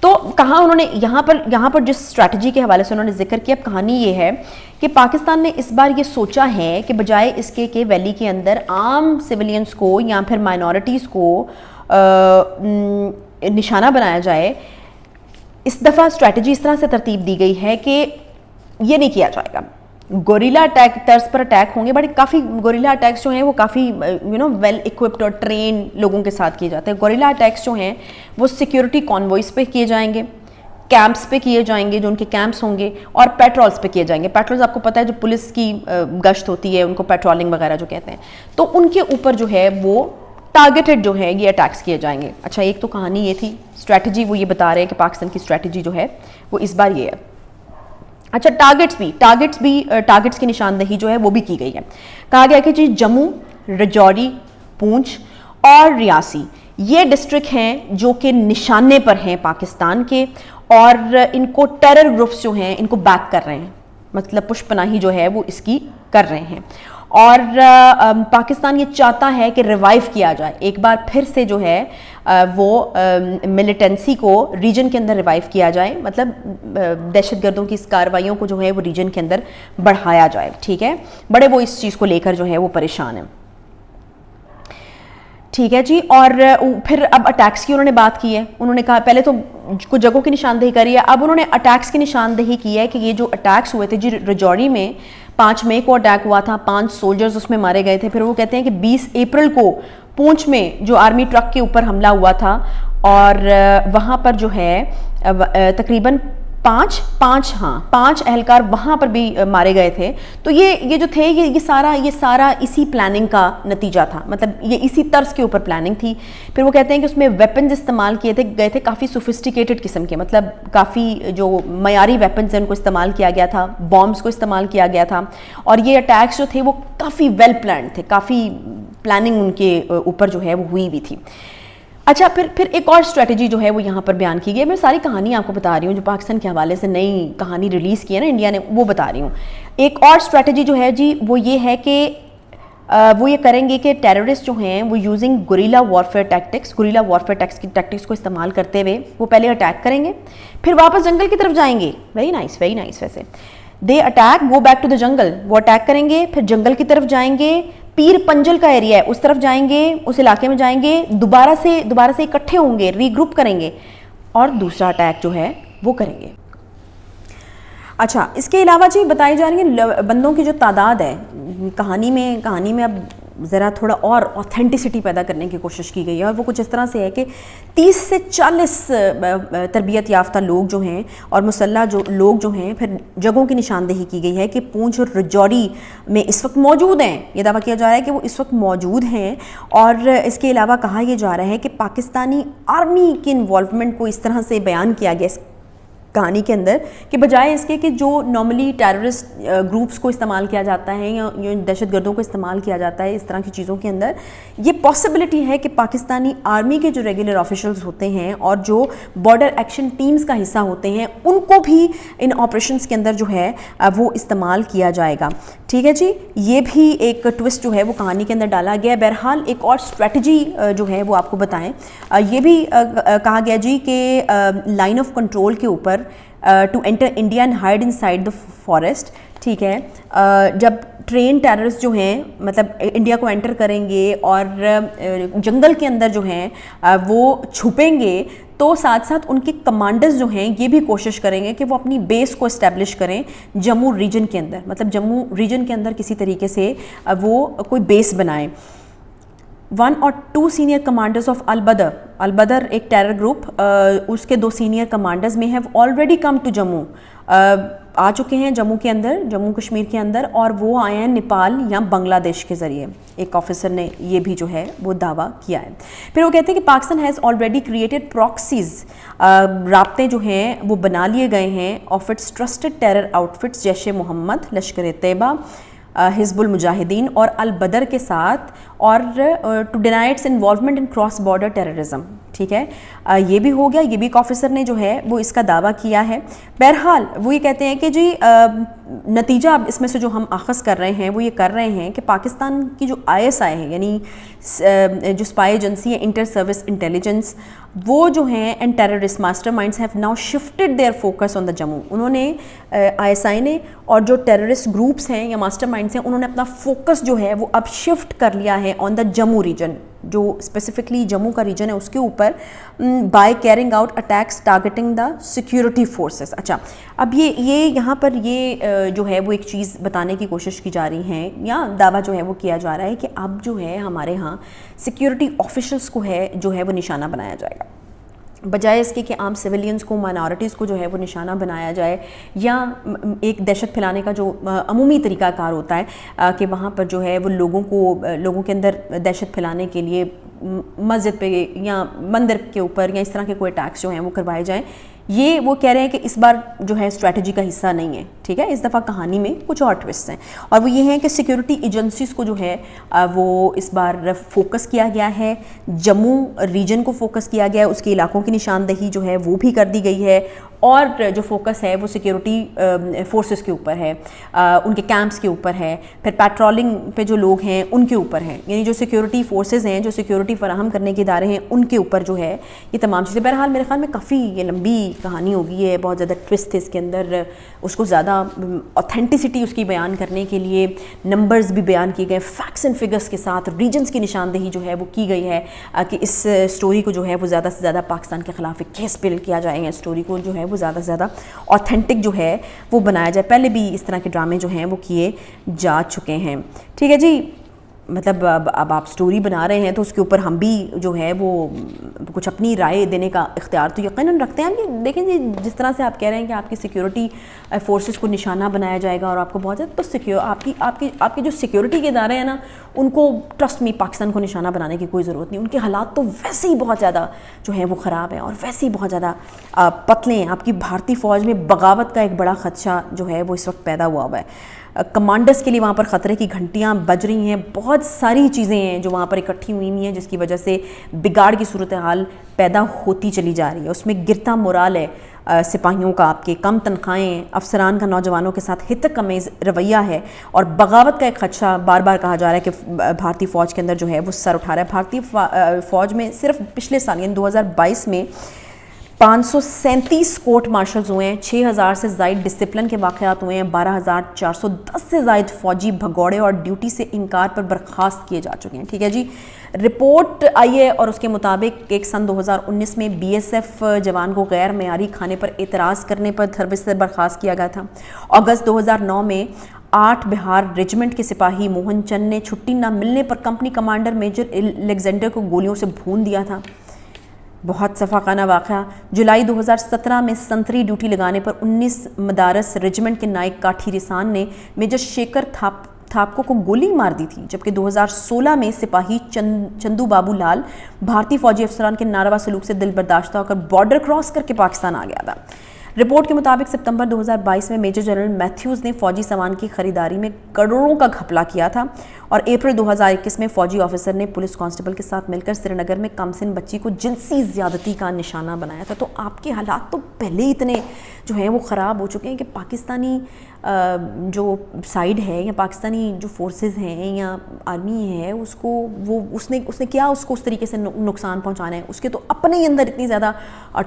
تو کہاں انہوں نے یہاں پر جس اسٹریٹجی کے حوالے سے انہوں نے ذکر کیا، اب کہانی یہ ہے کہ پاکستان نے اس بار یہ سوچا ہے کہ بجائے اس کے کہ ویلی کے اندر عام سویلینز کو یا پھر مائنورٹیز کو نشانہ بنایا جائے، اس دفعہ اسٹریٹجی اس طرح سے ترتیب دی گئی ہے کہ یہ نہیں کیا جائے گا. گوریلا اٹیک طرز پر اٹیک ہوں گے، بڑے کافی گوریلا اٹیکس جو ہیں وہ کافی ویل اکوپڈ اور ٹرین لوگوں کے ساتھ کیے جاتے ہیں. گوریلا اٹیکس جو ہیں وہ سیکیورٹی کانوائز پہ کیے جائیں گے، کیمپس پہ کیے جائیں گے جو ان کے کیمپس ہوں گے، اور پیٹرولز پہ کیے جائیں گے. پیٹرولز آپ کو پتہ ہے جو پولیس کی گشت ہوتی ہے ان کو پیٹرولنگ وغیرہ جو کہتے ہیں، تو ان کے اوپر جو ہے وہ ٹارگیٹڈ جو ہے یہ اٹیکس کیے جائیں گے. اچھا ایک تو کہانی یہ تھی، اسٹریٹجی وہ یہ بتا رہے ہیں کہ پاکستان کی اسٹریٹجی جو ہے وہ اس بار یہ ہے. اچھا ٹارگٹس کی نشاندہی جو ہے وہ بھی کی گئی ہے. کہا گیا کہ جی جموں، رجوری، پونچھ اور ریاسی یہ ڈسٹرکٹ ہیں جو کہ نشانے پر ہیں پاکستان کے، اور ان کو ٹیرر گروپس جو ہیں ان کو بیک کر رہے ہیں، مطلب پشت پناہی جو ہے وہ اس کی کر رہے ہیں. اور پاکستان یہ چاہتا ہے کہ ریوائیو کیا جائے، ایک بار پھر سے جو ہے وہ ملیٹنسی کو ریجن کے اندر ریوائیو کیا جائے، مطلب دہشت گردوں کی اس کارروائیوں کو جو ہے وہ ریجن کے اندر بڑھایا جائے. ٹھیک ہے، بڑے وہ اس چیز کو لے کر جو ہے وہ پریشان ہیں. ٹھیک ہے جی. اور پھر اب اٹیکس کی انہوں نے بات کی ہے. انہوں نے کہا پہلے تو کچھ جگہوں کی نشاندہی کری ہے، اب انہوں نے اٹیکس کی نشاندہی کی ہے کہ یہ جو اٹیکس ہوئے تھے جی رجوری میں 5 مئی کو اٹیک ہوا تھا، 5 سولجرز اس میں مارے گئے تھے. پھر وہ کہتے ہیں کہ 20 اپریل کو پونچھ میں جو آرمی ٹرک کے اوپر حملہ ہوا تھا، اور وہاں پر جو ہے تقریباً 5 اہلکار وہاں پر بھی مارے گئے تھے. تو یہ جو تھے یہ سارا اسی پلاننگ کا نتیجہ تھا، مطلب یہ اسی طرز کے اوپر پلاننگ تھی. پھر وہ کہتے ہیں کہ اس میں ویپنز استعمال کیے گئے تھے کافی سوفسٹیکیٹڈ قسم کے، مطلب کافی جو معیاری ویپنز ہیں ان کو استعمال کیا گیا تھا، بامبس کو استعمال کیا گیا تھا. اور یہ اٹیکس جو تھے وہ کافی ویل پلانڈ تھے، کافی پلاننگ ان کے اوپر جو ہے وہ ہوئی بھی تھی. اچھا پھر ایک اور اسٹریٹجی جو ہے وہ یہاں پر بیان کی گئی ہے. میں ساری کہانی آپ کو بتا رہی ہوں جو پاکستان کے حوالے سے نئی کہانی ریلیز کی ہے نا انڈیا نے، وہ بتا رہی ہوں. ایک اور اسٹریٹجی جو ہے جی وہ یہ ہے کہ وہ یہ کریں گے کہ ٹیررسٹ جو ہیں وہ یوزنگ گوریلا وارفیئر ٹیکٹکس کو استعمال کرتے ہوئے وہ پہلے اٹیک کریں گے، پھر واپس جنگل کی طرف جائیں گے. ویری نائس ویسے they attack go back to the jungle, وہ اٹیک کریں گے، پھر جنگل کی طرف جائیں گے، پیر پنجل کا ایریا ہے اس طرف جائیں گے، اس علاقے میں جائیں گے، دوبارہ سے اکٹھے ہوں گے، ری گروپ کریں گے، اور دوسرا اٹیک جو ہے وہ کریں گے. اچھا اس کے علاوہ جی بتائی جا رہی ہیں بندوں کی جو تعداد ہے کہانی میں اب ذرا تھوڑا اور اوتھینٹسٹی پیدا کرنے کی کوشش کی گئی ہے، اور وہ کچھ اس طرح سے ہے کہ 30 سے 40 تربیت یافتہ لوگ جو ہیں اور مسلح لوگ جو ہیں، پھر جگہوں کی نشاندہی کی گئی ہے کہ پونچھ اور رجوری میں اس وقت موجود ہیں. یہ دعویٰ کیا جا رہا ہے کہ وہ اس وقت موجود ہیں. اور اس کے علاوہ کہا یہ جا رہا ہے کہ پاکستانی آرمی کی انوالومنٹ کو اس طرح سے بیان کیا گیا کہانی کے اندر کہ بجائے اس کے کہ جو نارملی ٹیررسٹ گروپس کو استعمال کیا جاتا ہے یا دہشت گردوں کو استعمال کیا جاتا ہے اس طرح کی چیزوں کے اندر، یہ پاسبلٹی ہے کہ پاکستانی آرمی کے جو ریگولر آفیشلز ہوتے ہیں اور جو بارڈر ایکشن ٹیمز کا حصہ ہوتے ہیں ان کو بھی ان آپریشنز کے اندر جو ہے وہ استعمال کیا جائے گا. ٹھیک ہے جی. یہ بھی ایک ٹوسٹ جو ہے وہ کہانی کے اندر ڈالا گیا. بہرحال ایک اور اسٹریٹجی جو ہے وہ آپ کو بتائیں، یہ بھی کہا گیا جی کہ لائن آف کنٹرول کے اوپر to enter India and hide inside the forest. ٹھیک ہے، جب ٹرین ٹیررسٹ جو ہیں مطلب انڈیا کو انٹر کریں گے اور جنگل کے اندر جو ہیں وہ چھپیں گے، تو ساتھ ساتھ ان کے کمانڈرز جو ہیں یہ بھی کوشش کریں گے کہ وہ اپنی بیس کو اسٹیبلش کریں جموں ریجن کے اندر، مطلب جموں ریجن کے اندر کسی طریقے سے وہ کوئی بیس بنائیں. 1 اور 2 سینئر کمانڈرز آف البدر ایک ٹیرر گروپ، اس کے 2 سینئر کمانڈرز میں have already come to Jammu, آ چکے ہیں جموں کے اندر، جموں کشمیر کے اندر، اور وہ آئے ہیں نیپال یا بنگلہ دیش کے ذریعے. ایک آفیسر نے یہ بھی جو ہے وہ دعویٰ کیا ہے. پھر وہ کہتے ہیں کہ Pakistan has already created proxies, رابطے جو ہیں وہ بنا لیے گئے ہیں of its trusted terror outfits Jaish Mohammed, Lashkar Taiba, Hizbul Mujahideen اور البدر کے ساتھ، اور to deny its involvement in cross border terrorism. ٹھیک ہے، یہ بھی ہو گیا. یہ بھی ایک آفیسر نے جو ہے وہ اس کا دعویٰ کیا ہے. بہرحال وہ یہ کہتے ہیں کہ جی نتیجہ اب اس میں سے جو ہم اخذ کر رہے ہیں وہ یہ کر رہے ہیں کہ پاکستان کی جو ISI ہے یعنی جو اسپائی ایجنسی ہے انٹر سروس انٹیلیجنس، وہ جو ہیں and terrorist masterminds have now shifted their focus on the Jammu. انہوں نے ISI نے اور جو ٹیررسٹ گروپس ہیں یا ماسٹر مائنڈس ہیں انہوں نے اپنا فوکس جو ہے وہ اب شفٹ کر لیا ہے آن دا جموں ریجن، جو اسپیسیفکلی جموں کا ریجن ہے اس کے اوپر، by carrying out attacks targeting the security forces. اچھا اب یہ یہاں پر یہ جو ہے وہ ایک چیز بتانے کی کوشش کی جا رہی ہے یا دعویٰ جو ہے وہ کیا جا رہا ہے کہ اب جو ہے ہمارے ہاں سیکیورٹی آفیشلس کو ہے جو ہے وہ نشانہ بنایا جائے گا، بجائے اس کے کہ عام سویلینز کو، مائنارٹیز کو جو ہے وہ نشانہ بنایا جائے، یا ایک دہشت پھیلانے کا جو عمومی طریقہ کار ہوتا ہے کہ وہاں پر جو ہے وہ لوگوں کے اندر دہشت پھیلانے کے لیے مسجد پہ یا مندر کے اوپر یا اس طرح کے کوئی اٹیکس جو ہیں وہ کروائے جائیں. یہ وہ کہہ رہے ہیں کہ اس بار جو ہے اسٹریٹجی کا حصہ نہیں ہے. ٹھیک ہے، اس دفعہ کہانی میں کچھ اور ٹوسٹ ہیں، اور وہ یہ ہیں کہ سیکیورٹی ایجنسیز کو جو ہے وہ اس بار فوکس کیا گیا ہے، جموں ریجن کو فوکس کیا گیا ہے، اس کے علاقوں کی نشاندہی جو ہے وہ بھی کر دی گئی ہے، اور جو فوکس ہے وہ سیکیورٹی فورسز کے اوپر ہے، ان کے کیمپس کے اوپر ہے، پھر پیٹرولنگ پہ جو لوگ ہیں ان کے اوپر ہیں، یعنی جو سیکیورٹی فورسز ہیں، جو سیکیورٹی فراہم کرنے کے ادارے ہیں ان کے اوپر جو ہے یہ تمام چیزیں. بہرحال میرے خیال میں کافی یہ لمبی کہانی ہوگی ہے، بہت زیادہ ٹوسٹ تھے اس کے اندر، اس کو زیادہ اوتھینٹسٹی اس کی بیان کرنے کے لیے نمبرز بھی بیان کیے گئے، فیکٹس اینڈ فگرس کے ساتھ ریجنز کی نشاندہی جو ہے وہ کی گئی ہے کہ اس سٹوری کو جو ہے وہ زیادہ سے زیادہ پاکستان کے خلاف ایک کیس بلڈ کیا جائے گا، اسٹوری کو جو ہے وہ زیادہ سے زیادہ اوتھینٹک جو ہے وہ بنایا جائے. پہلے بھی اس طرح کے ڈرامے جو ہیں وہ کیے جا چکے ہیں. ٹھیک ہے جی، مطلب اب آپ سٹوری بنا رہے ہیں تو اس کے اوپر ہم بھی جو ہے وہ کچھ اپنی رائے دینے کا اختیار تو یقیناً رکھتے ہیں. دیکھیں جی، جس طرح سے آپ کہہ رہے ہیں کہ آپ کی سیکیورٹی فورسز کو نشانہ بنایا جائے گا اور آپ کو بہت زیادہ تو آپ کی جو سیکیورٹی کے ادارے ہیں نا، ان کو ٹرسٹ می پاکستان کو نشانہ بنانے کی کوئی ضرورت نہیں. ان کے حالات تو ویسے ہی بہت زیادہ جو ہیں وہ خراب ہیں اور ویسے ہی بہت زیادہ پتلے ہیں. آپ کی بھارتی فوج میں بغاوت کا ایک بڑا خدشہ جو ہے وہ اس وقت پیدا ہوا ہے. کمانڈرز کے لیے وہاں پر خطرے کی گھنٹیاں بج رہی ہیں، بہت ساری چیزیں ہیں جو وہاں پر اکٹھی ہوئی ہیں جس کی وجہ سے بگاڑ کی صورتحال پیدا ہوتی چلی جا رہی ہے. اس میں گرتا مورال ہے سپاہیوں کا، آپ کے کم تنخواہیں، افسران کا نوجوانوں کے ساتھ ہتک امیز رویہ ہے، اور بغاوت کا ایک خدشہ بار بار کہا جا رہا ہے کہ بھارتی فوج کے اندر جو ہے وہ سر اٹھا رہا ہے. بھارتی فوج میں صرف پچھلے سال یعنی 2022 میں 537 کورٹ مارشلز ہوئے ہیں، 6000 سے زائد ڈسپلن کے واقعات ہوئے ہیں، 12410 سے زائد فوجی بھگوڑے اور ڈیوٹی سے انکار پر برخاست کیے جا چکے ہیں. ٹھیک ہے جی، رپورٹ آئی ہے اور اس کے مطابق ایک سن 2019 میں BSF جوان کو غیر معیاری کھانے پر اعتراض کرنے پر سروس سے برخاست کیا گیا تھا. اگست 2009 میں 8 بہار ریجمنٹ کے سپاہی موہن چند نے چھٹی نہ ملنے پر کمپنی کمانڈر میجر الیگزینڈر کو گولیوں سے بھون دیا تھا. بہت صفاقانہ واقعہ. جولائی 2017 میں سنتری ڈیوٹی لگانے پر 19 مدارس ریجمنٹ کے نائک کاٹھی رسان نے میجر شیکر تھاپکو کو گولی مار دی تھی، جبکہ 2016 میں سپاہی چندو بابو لال بھارتی فوجی افسران کے ناروا سلوک سے دل برداشتہ ہو کر بارڈر کراس کر کے پاکستان آ گیا تھا. رپورٹ کے مطابق ستمبر 2022 میں میجر جنرل میتھیوز نے فوجی سامان کی خریداری میں کروڑوں کا گھپلا کیا تھا، اور اپریل 2021 میں فوجی آفیسر نے پولیس کانسٹیبل کے ساتھ مل کر سری نگر میں کم سن بچی کو جنسی زیادتی کا نشانہ بنایا تھا. تو آپ کے حالات تو پہلے ہی اتنے جو ہیں وہ خراب ہو چکے ہیں کہ پاکستانی جو سائیڈ ہے یا پاکستانی جو فورسز ہیں یا آرمی ہے اس نے کیا اس کو اس طریقے سے نقصان پہنچانا ہے. اس کے تو اپنے ہی اندر اتنی زیادہ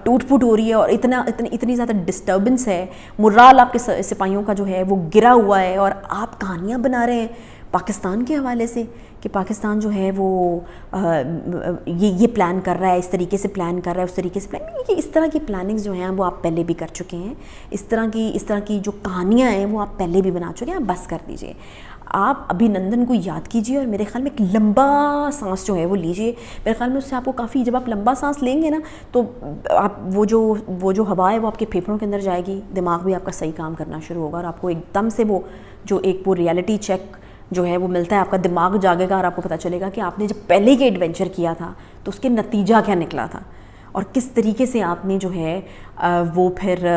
ٹوٹ پھوٹ ہو رہی ہے اور اتنی زیادہ ڈسٹربنس ہے، مرال آپ کے سپاہیوں کا جو ہے وہ گرا ہوا ہے، اور آپ کہانیاں بنا رہے ہیں پاکستان کے حوالے سے کہ پاکستان جو ہے وہ یہ پلان کر رہا ہے، اس طریقے سے پلان کر رہا ہے، اس طریقے سے پلان. اس طرح کی پلاننگز جو ہیں وہ آپ پہلے بھی کر چکے ہیں. اس طرح کی جو کہانیاں ہیں وہ آپ پہلے بھی بنا چکے ہیں. بس کر دیجئے. آپ ابھی نندن کو یاد کیجئے اور میرے خیال میں ایک لمبا سانس جو ہے وہ لیجئے. میرے خیال میں اس سے آپ کو کافی، جب آپ لمبا سانس لیں گے نا تو آپ وہ جو ہوا ہے وہ آپ کے پھیپھڑوں کے اندر جائے گی، دماغ بھی آپ کا صحیح کام کرنا شروع ہوگا، اور آپ کو ایک دم سے وہ ریالٹی چیک جو ہے وہ ملتا ہے، آپ کا دماغ جاگے گا اور آپ کو پتہ چلے گا کہ آپ نے جب پہلے کے ایڈونچر کیا تھا تو اس کے نتیجہ کیا نکلا تھا، اور کس طریقے سے آپ نے جو ہے وہ پھر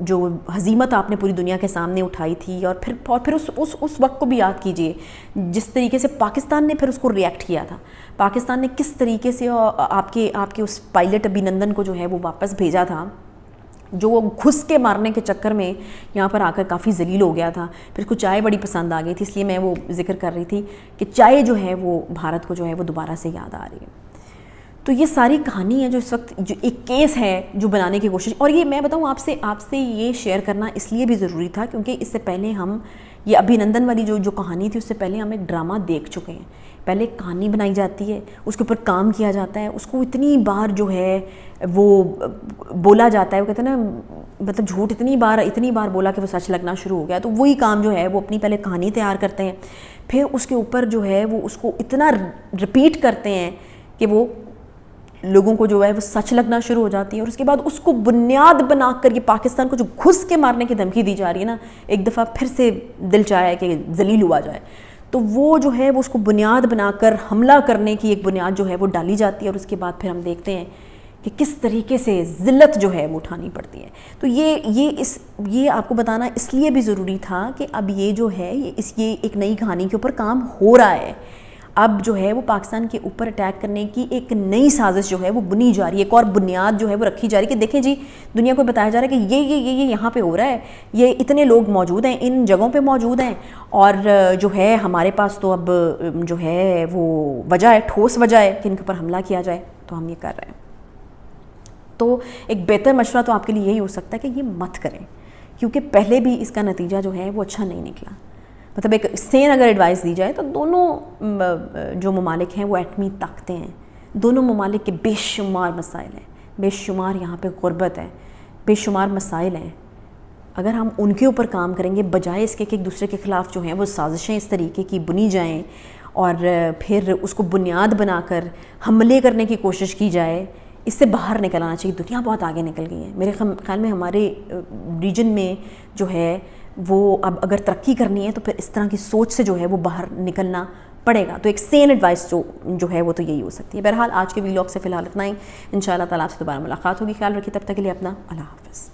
جو ہزیمت آپ نے پوری دنیا کے سامنے اٹھائی تھی، اور پھر اس وقت کو بھی یاد کیجئے جس طریقے سے پاکستان نے پھر اس کو ریئیکٹ کیا تھا. پاکستان نے کس طریقے سے آپ کے اس پائلٹ ابھی نندن کو جو ہے وہ واپس بھیجا تھا جو وہ گھس کے مارنے کے چکر میں یہاں پر آ کر کافی ذلیل ہو گیا تھا. پھر اس کو چائے بڑی پسند آ گئی تھی, اس لیے میں وہ ذکر کر رہی تھی کہ چائے جو ہے وہ بھارت کو جو ہے وہ دوبارہ سے یاد آ رہی ہے. تو یہ ساری کہانی ہے جو اس وقت جو ایک کیس ہے جو بنانے کی کوشش, اور یہ میں بتاؤں آپ سے یہ شیئر کرنا اس لیے بھی ضروری تھا کیونکہ اس سے پہلے ہم یہ ابھینندن والی جو کہانی تھی اس سے پہلے ہم ایک ڈرامہ دیکھ چکے ہیں. پہلے ایک کہانی بنائی جاتی ہے, اس کے اوپر کام کیا جاتا ہے, اس کو اتنی بار جو ہے وہ بولا جاتا ہے, وہ کہتے ہیں نا مطلب جھوٹ اتنی بار بولا کہ وہ سچ لگنا شروع ہو گیا. تو وہی کام جو ہے وہ اپنی پہلے کہانی تیار کرتے ہیں, پھر اس کے اوپر جو ہے وہ اس کو اتنا رپیٹ کرتے ہیں کہ وہ لوگوں کو جو ہے وہ سچ لگنا شروع ہو جاتی ہے. اور اس کے بعد اس کو بنیاد بنا کر یہ پاکستان کو جو گھس کے مارنے کی دھمکی دی جا رہی ہے نا, ایک دفعہ پھر سے دل چاہا ہے کہ ذلیل ہوا جائے. تو وہ جو ہے وہ اس کو بنیاد بنا کر حملہ کرنے کی ایک بنیاد جو ہے وہ ڈالی جاتی ہے, اور اس کے بعد پھر ہم دیکھتے ہیں کہ کس طریقے سے ذلت جو ہے وہ اٹھانی پڑتی ہے. تو یہ آپ کو بتانا اس لیے بھی ضروری تھا کہ اب یہ جو ہے یہ ایک نئی کہانی کے اوپر کام ہو رہا ہے. اب جو ہے وہ پاکستان کے اوپر اٹیک کرنے کی ایک نئی سازش جو ہے وہ بنی جا رہی ہے, ایک اور بنیاد جو ہے وہ رکھی جا رہی ہے کہ دیکھیں جی دنیا کو بتایا جا رہا ہے کہ یہ یہاں پہ ہو رہا ہے, یہ اتنے لوگ موجود ہیں, ان جگہوں پہ موجود ہیں, اور جو ہے ہمارے پاس تو اب جو ہے وہ وجہ ہے, ٹھوس وجہ ہے کہ ان کے اوپر حملہ کیا جائے, تو ہم یہ کر رہے ہیں. تو ایک بہتر مشورہ تو آپ کے لیے یہی ہو سکتا ہے کہ یہ مت کریں, کیونکہ پہلے بھی اس کا نتیجہ جو ہے وہ اچھا نہیں نکلا. مطلب ایک سین اگر ایڈوائس دی جائے تو دونوں جو ممالک ہیں وہ ایٹمی طاقتیں ہیں, دونوں ممالک کے بے شمار مسائل ہیں, بے شمار یہاں پہ غربت ہے, بے شمار مسائل ہیں. اگر ہم ان کے اوپر کام کریں گے بجائے اس کے کہ ایک دوسرے کے خلاف جو ہیں وہ سازشیں اس طریقے کی بنی جائیں اور پھر اس کو بنیاد بنا کر حملے کرنے کی کوشش کی جائے, اس سے باہر نکل آنا چاہیے. دنیا بہت آگے نکل گئی ہے. میرے خیال میں ہمارے ریجن میں جو ہے وہ اب اگر ترقی کرنی ہے تو پھر اس طرح کی سوچ سے جو ہے وہ باہر نکلنا پڑے گا. تو ایک سین ایڈوائس جو ہے وہ تو یہی ہو سکتی ہے. بہرحال آج کے ویلاگ سے فی الحال اتنا ہی. انشاءاللہ تعالیٰ آپ سے دوبارہ ملاقات ہوگی. خیال رکھیے, تب تک کے لیے اپنا اللہ حافظ.